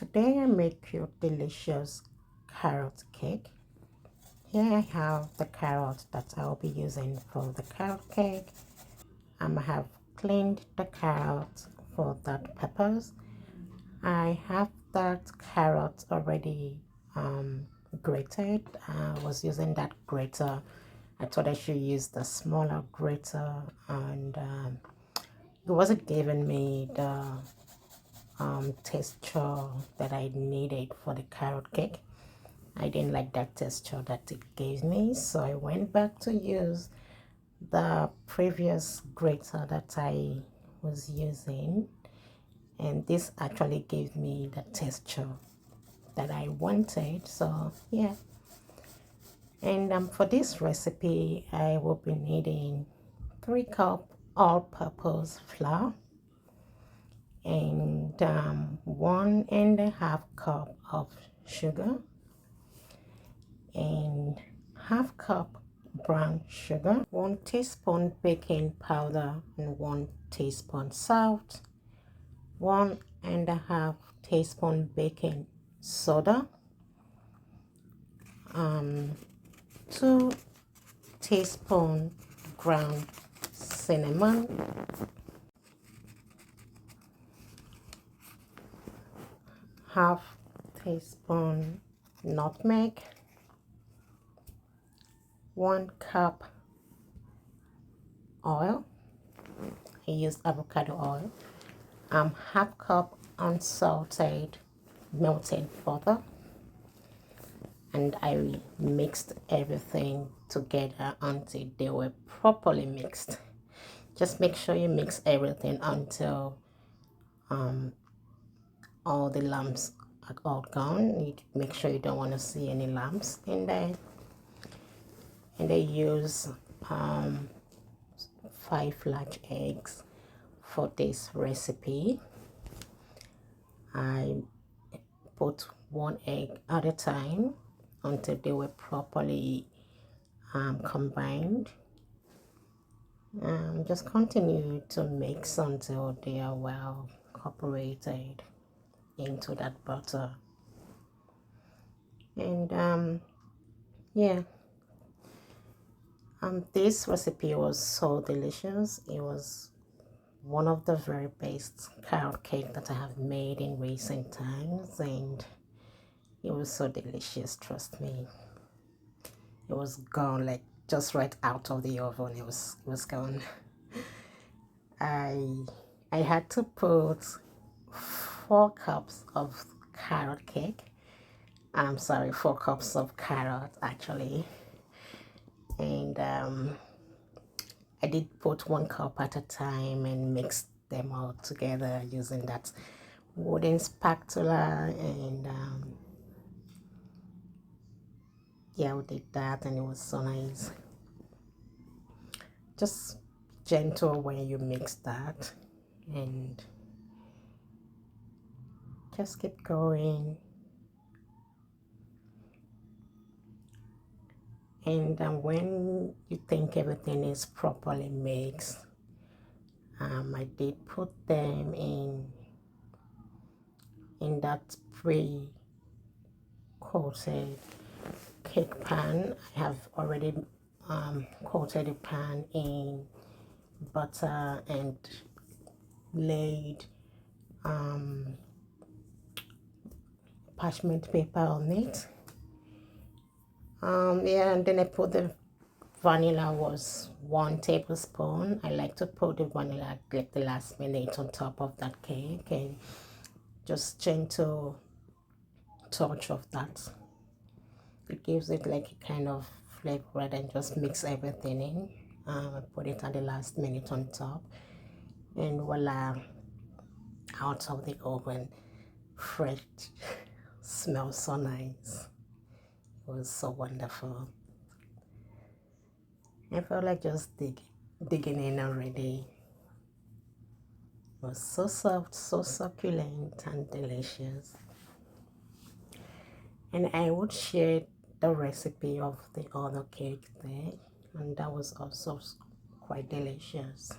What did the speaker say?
today I make you delicious carrot cake. Here I have the carrot that I'll be using for the carrot cake. I have cleaned the carrot for that purpose. I have that carrot already grated. I was using that grater. I thought I should use the smaller grater, and it wasn't giving me the texture that I needed for the carrot cake. I didn't like that texture that it gave me, so I went back to use the previous grater that I was using, and this actually gave me the texture that I wanted. So yeah, and for this recipe I will be needing 3 cups all-purpose flour and 1.5 cup of sugar and half cup brown sugar, 1 teaspoon baking powder and 1 teaspoon salt, 1.5 teaspoon baking soda, 2 teaspoon ground cinnamon, half teaspoon nutmeg, 1 cup oil. I used avocado oil, half cup unsalted melted butter, and I mixed everything together until they were properly mixed. Just make sure you mix everything until all the lumps are all gone. You make sure you don't want to see any lumps in there. And I use 5 large eggs for this recipe. I put 1 egg at a time until they were properly combined. Just continue to mix until they are well incorporated into that butter. And yeah, this recipe was so delicious. It was one of the very best carrot cake that I have made in recent times, and it was so delicious, trust me. It was gone, like just right out of the oven. It was gone. I had to put 4 cups of carrot cake. I'm sorry, 4 cups of carrot actually. And I did put 1 cup at a time and mix them all together using that wooden spatula, and yeah, we did that and it was so nice. Just gentle when you mix that and just keep going. And when you think everything is properly mixed, I did put them in that pre-coated cake pan. I have already coated the pan in butter and laid parchment paper on it. Yeah, and then I put the vanilla was 1 tablespoon. I like to put the vanilla like the last minute on top of that cake, and just gentle touch of that. It gives it like a kind of flavor rather than just mix everything in. I put it at the last minute on top, and voila, out of the oven, fresh. Smells so nice. It was so wonderful. I felt like just digging in already. It was so soft, so succulent and delicious. And I would share the recipe of the other cake there, and that was also quite delicious.